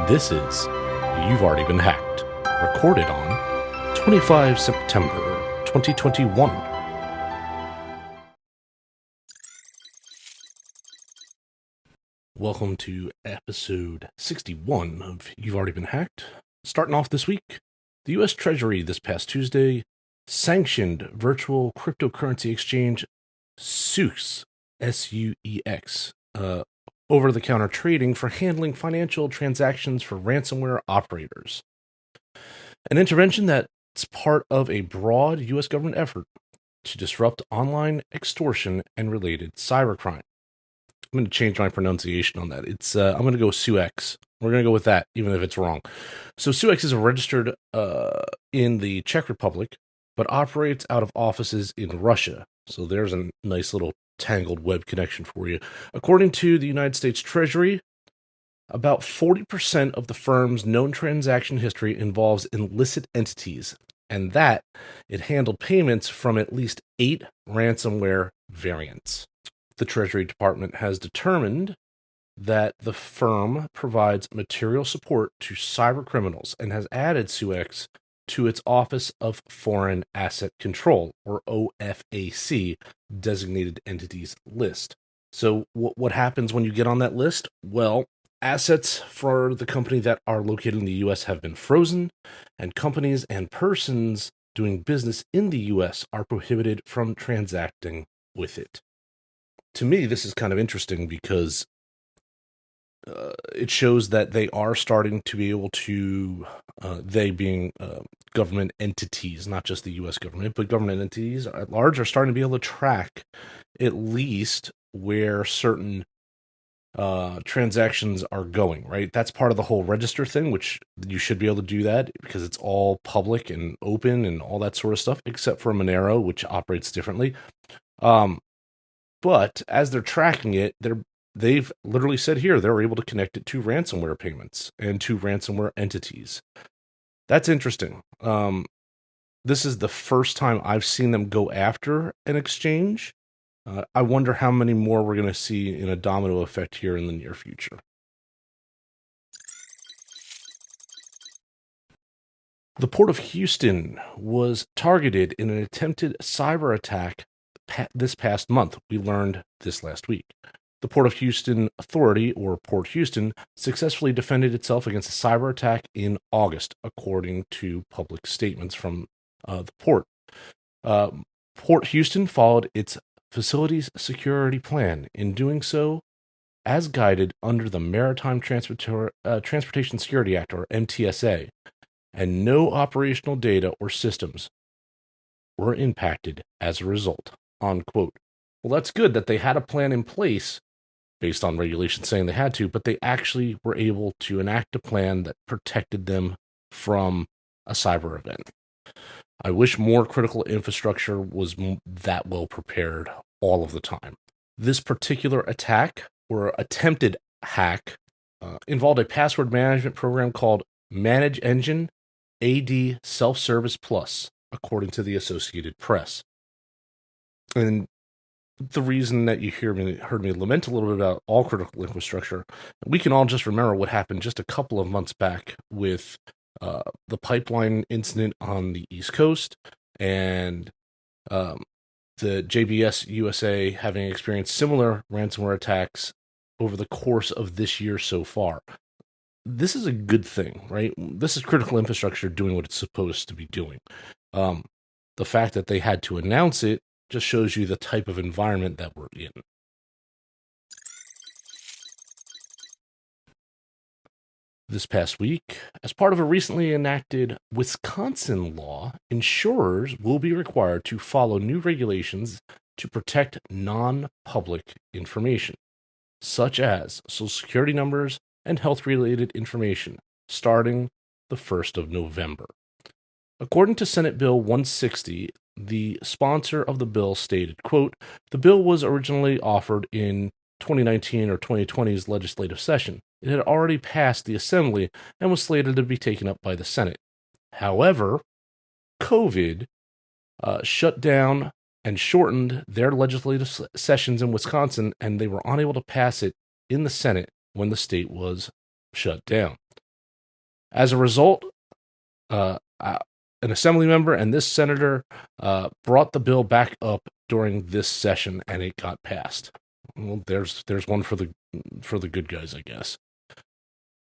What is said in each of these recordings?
This is You've Already Been Hacked, recorded on 25 September 2021. Welcome to episode 61 of You've Already Been Hacked. Starting off this week, the U.S. Treasury this past Tuesday sanctioned virtual cryptocurrency exchange SUX, S-U-E-X, over-the-counter trading for handling financial transactions for ransomware operators. An intervention that's part of a broad U.S. government effort to disrupt online extortion and related cybercrime. I'm going to change my pronunciation on that. I'm going to go SUX. We're going to go with that, even if it's wrong. So SUX is registered in the Czech Republic, but operates out of offices in Russia. So there's a nice little tangled web connection for you. According to the United States Treasury, about 40% of the firm's known transaction history involves illicit entities, and that it handled payments from at least 8 ransomware variants. The Treasury Department has determined that the firm provides material support to cyber criminals and has added SUX to its Office of Foreign Asset Control, or OFAC, designated entities list. So what happens when you get on that list? Well, assets for the company that are located in the U.S. have been frozen, and companies and persons doing business in the U.S. are prohibited from transacting with it. To me, this is kind of interesting because it shows that they are starting to be able to, they being government entities, not just the U.S. government, but government entities at large, are starting to be able to track at least where certain transactions are going, right? That's part of the whole register thing, which you should be able to do that because it's all public and open and all that sort of stuff, except for Monero, which operates differently. But as they're tracking it, they've literally said here they're able to connect it to ransomware payments and to ransomware entities. That's interesting. This is the first time I've seen them go after an exchange. I wonder how many more we're going to see in a domino effect here in the near future. The Port of Houston was targeted in an attempted cyber attack this past month. We learned this last week. The Port of Houston Authority, or Port Houston, successfully defended itself against a cyber attack in August, according to public statements from the port. Port Houston followed its facilities security plan. In doing so, as guided under the Maritime Transportation Security Act, or MTSA, and no operational data or systems were impacted as a result, unquote. Well, that's good that they had a plan in place based on regulations saying they had to, but they actually were able to enact a plan that protected them from a cyber event. I wish more critical infrastructure was that well prepared all of the time. This particular attack, or attempted hack, involved a password management program called Manage Engine AD Self-Service Plus, according to the Associated Press. And the reason that you heard me lament a little bit about all critical infrastructure, we can all just remember what happened just a couple of months back with the pipeline incident on the East Coast and the JBS USA having experienced similar ransomware attacks over the course of this year so far. This is a good thing, right? This is critical infrastructure doing what it's supposed to be doing. The fact that they had to announce it just shows you the type of environment that we're in. This past week, as part of a recently enacted Wisconsin law, insurers will be required to follow new regulations to protect non-public information, such as Social Security numbers and health-related information, starting the 1st of November. According to Senate Bill 160, the sponsor of the bill stated, quote, "The bill was originally offered in 2019 or 2020's legislative session. It had already passed the Assembly and was slated to be taken up by the Senate. However, COVID shut down and shortened their legislative sessions in Wisconsin, and they were unable to pass it in the Senate when the state was shut down. As a result, an assembly member and this senator brought the bill back up during this session, and it got passed. Well, there's one for the good guys, I guess.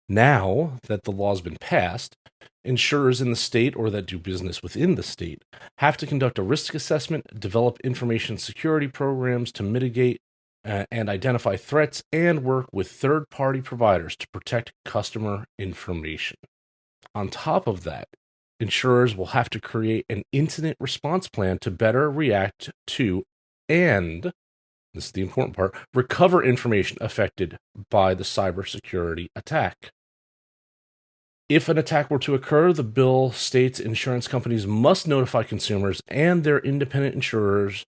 Now that the law's been passed, insurers in the state or that do business within the state have to conduct a risk assessment, develop information security programs to mitigate and identify threats, and work with third-party providers to protect customer information. On top of that, insurers will have to create an incident response plan to better react to and, this is the important part, recover information affected by the cybersecurity attack. If an attack were to occur, the bill states insurance companies must notify consumers and their independent insurance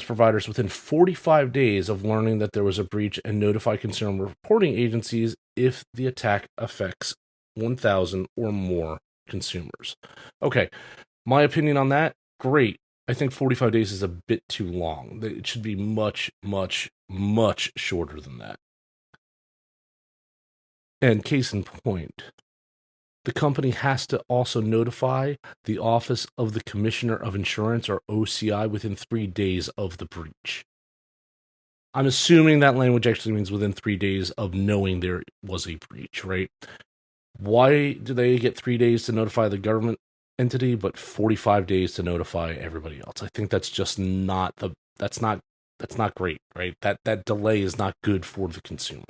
providers within 45 days of learning that there was a breach and notify consumer reporting agencies if the attack affects 1,000 or more consumers. Okay, my opinion on that, great. I think 45 days is a bit too long. It should be much, much, much shorter than that. And case in point, the company has to also notify the Office of the Commissioner of Insurance, or OCI, within 3 days of the breach. I'm assuming that language actually means within 3 days of knowing there was a breach, right? Why do they get 3 days to notify the government entity, but 45 days to notify everybody else? I think that's just that's not great, right? That delay is not good for the consumer.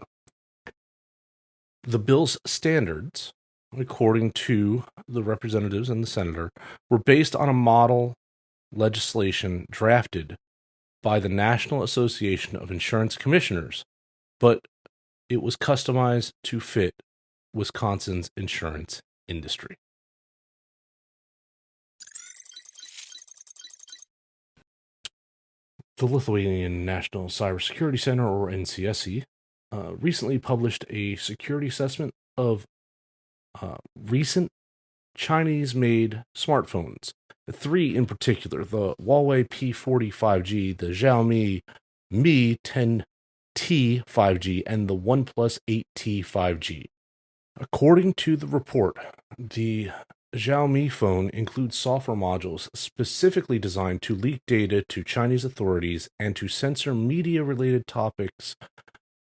The bill's standards, according to the representatives and the senator, were based on a model legislation drafted by the National Association of Insurance Commissioners, but it was customized to fit Wisconsin's insurance industry. The Lithuanian National Cybersecurity Center, or NCSC, recently published a security assessment of recent Chinese-made smartphones. 3 in particular: the Huawei P40 5G, the Xiaomi Mi 10T 5G, and the OnePlus 8T 5G. According to the report, the Xiaomi phone includes software modules specifically designed to leak data to Chinese authorities and to censor media-related topics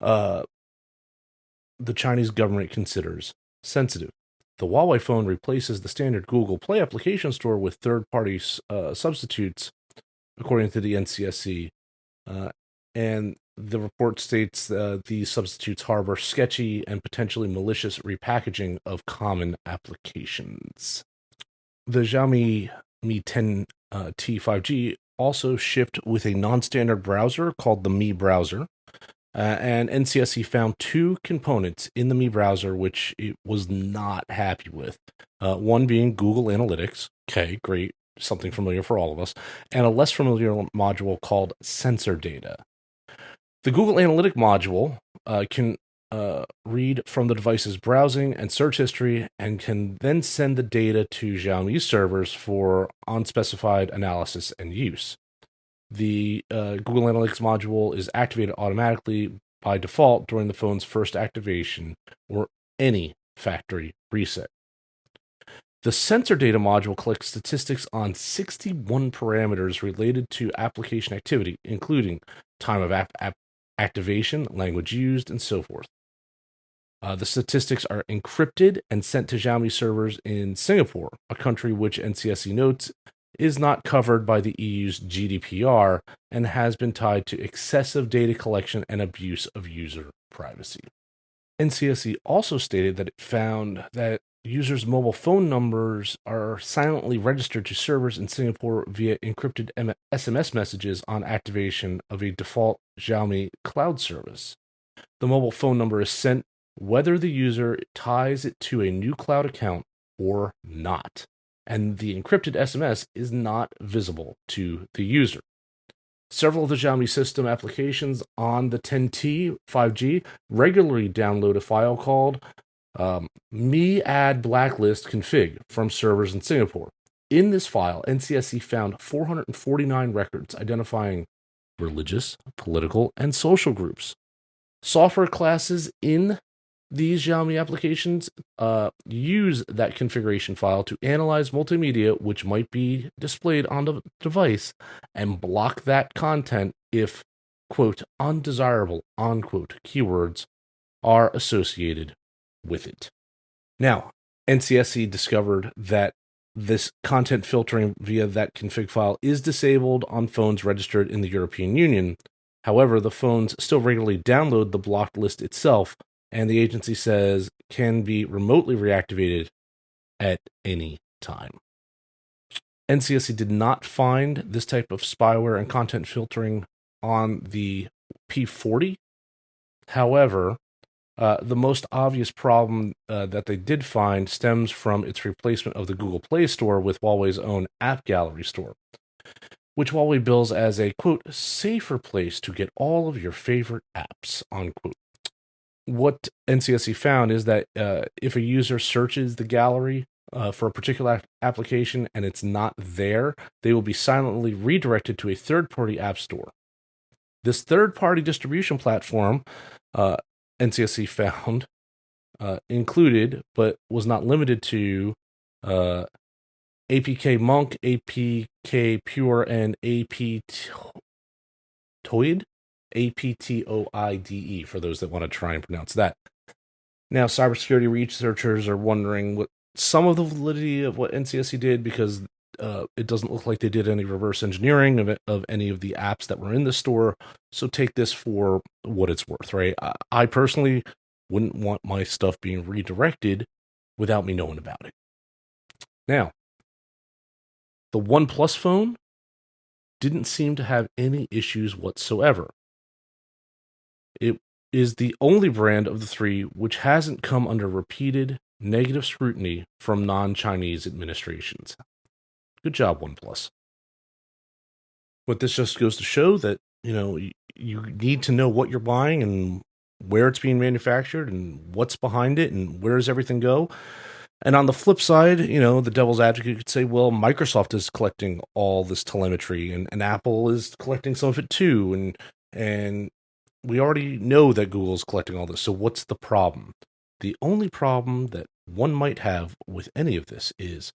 the Chinese government considers sensitive. The Huawei phone replaces the standard Google Play application store with third-party substitutes, according to the NCSC, and the report states these substitutes harbor sketchy and potentially malicious repackaging of common applications. The Xiaomi Mi 10T 5G also shipped with a non-standard browser called the Mi browser, and NCSC found 2 components in the Mi browser which it was not happy with. One being Google Analytics. Okay, great, something familiar for all of us, and a less familiar module called Sensor Data. The Google Analytic module can read from the device's browsing and search history and can then send the data to Xiaomi servers for unspecified analysis and use. The Google Analytics module is activated automatically by default during the phone's first activation or any factory reset. The sensor data module collects statistics on 61 parameters related to application activity, including time of activation, language used, and so forth. The statistics are encrypted and sent to Xiaomi servers in Singapore, a country which NCSC notes is not covered by the EU's GDPR and has been tied to excessive data collection and abuse of user privacy. NCSC also stated that it found that users' mobile phone numbers are silently registered to servers in Singapore via encrypted SMS messages on activation of a default Xiaomi cloud service. The mobile phone number is sent whether the user ties it to a new cloud account or not, and the encrypted SMS is not visible to the user. Several of the Xiaomi system applications on the 10T 5G regularly download a file called Mi Add Blacklist Config from servers in Singapore. In this file, NCSC found 449 records identifying religious, political, and social groups. Software classes in These Xiaomi applications use that configuration file to analyze multimedia which might be displayed on the device and block that content if, quote, undesirable, unquote, keywords are associated with it. Now, NCSC discovered that this content filtering via that config file is disabled on phones registered in the European Union. However, the phones still regularly download the blocked list itself, and the agency says can be remotely reactivated at any time. NCSC did not find this type of spyware and content filtering on the P40. However, the most obvious problem that they did find stems from its replacement of the Google Play Store with Huawei's own App Gallery store, which Huawei bills as a, quote, safer place to get all of your favorite apps, unquote. What NCSC found is that if a user searches the gallery for a particular application and it's not there, they will be silently redirected to a third-party app store. This third-party distribution platform, NCSC found, included, but was not limited to, APK Monk, APK Pure, and Aptoide, APTOIDE, for those that want to try and pronounce that. Now, cybersecurity researchers are wondering what some of the validity of what NCSC did, because it doesn't look like they did any reverse engineering of any of the apps that were in the store. So take this for what it's worth, right? I personally wouldn't want my stuff being redirected without me knowing about it. Now, the OnePlus phone didn't seem to have any issues whatsoever. It is the only brand of the three which hasn't come under repeated negative scrutiny from non-Chinese administrations. Good job, OnePlus. But this just goes to show that, you need to know what you're buying and where it's being manufactured and what's behind it and where does everything go. And on the flip side, the devil's advocate could say, well, Microsoft is collecting all this telemetry and Apple is collecting some of it too. And we already know that Google's collecting all this. So what's the problem? The only problem that one might have with any of this is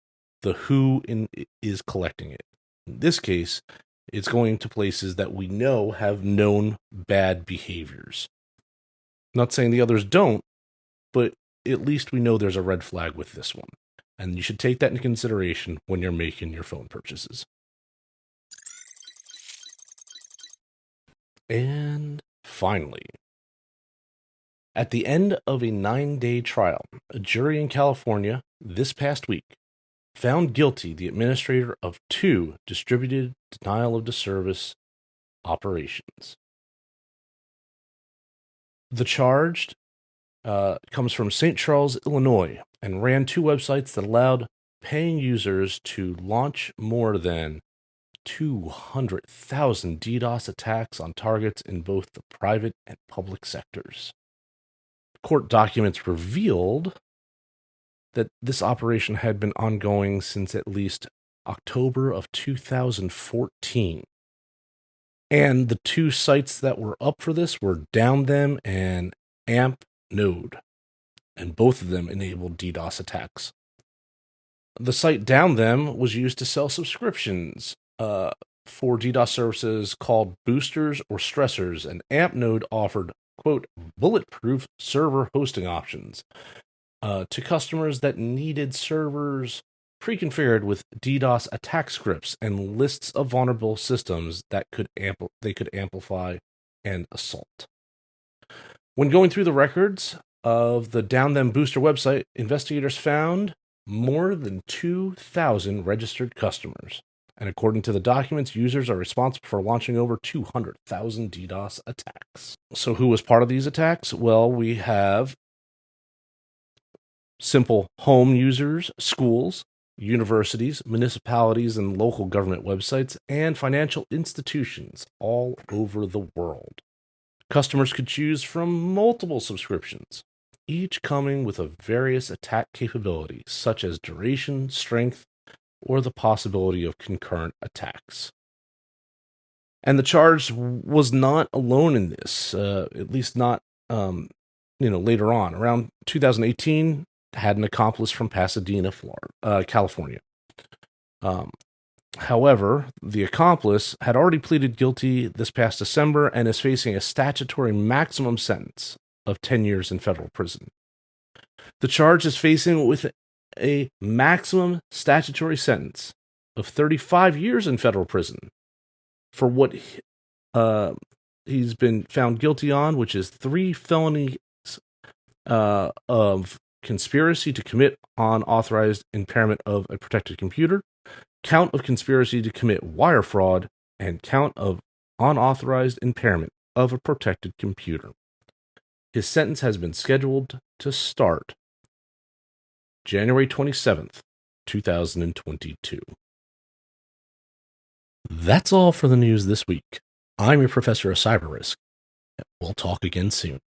the who is collecting it. In this case, it's going to places that we know have known bad behaviors. Not saying the others don't, but at least we know there's a red flag with this one. And you should take that into consideration when you're making your phone purchases. And finally, at the end of a 9-day trial, a jury in California this past week found guilty the administrator of 2 distributed denial of service operations. The charged comes from St. Charles, Illinois, and ran 2 websites that allowed paying users to launch more than 200,000 DDoS attacks on targets in both the private and public sectors. Court documents revealed that this operation had been ongoing since at least October of 2014. And the 2 sites that were up for this were DownThem and AmpNode, and both of them enabled DDoS attacks. The site DownThem was used to sell subscriptions for DDoS services called boosters or stressors, and AmpNode offered, quote, bulletproof server hosting options to customers that needed servers pre-configured with DDoS attack scripts and lists of vulnerable systems that they could amplify and assault. When going through the records of the DownThem booster website, investigators found more than 2,000 registered customers. And according to the documents, users are responsible for launching over 200,000 DDoS attacks. So who was part of these attacks? Well, we have simple home users, schools, universities, municipalities, and local government websites, and financial institutions all over the world. Customers could choose from multiple subscriptions, each coming with a various attack capabilities, such as duration, strength, or the possibility of concurrent attacks. And the charge was not alone in this, at least not later on, around 2018, had an accomplice from Pasadena, Florida, California. However, the accomplice had already pleaded guilty this past December and is facing a statutory maximum sentence of 10 years in federal prison. The charge is facing with a maximum statutory sentence of 35 years in federal prison for what he's been found guilty on, which is 3 felonies of conspiracy to commit unauthorized impairment of a protected computer, count of conspiracy to commit wire fraud, and count of unauthorized impairment of a protected computer. His sentence has been scheduled to start January 27th, 2022. That's all for the news this week. I'm your professor of cyber risk. We'll talk again soon.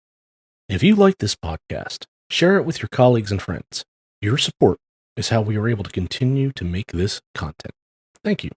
If you like this podcast, share it with your colleagues and friends. Your support is how we are able to continue to make this content. Thank you.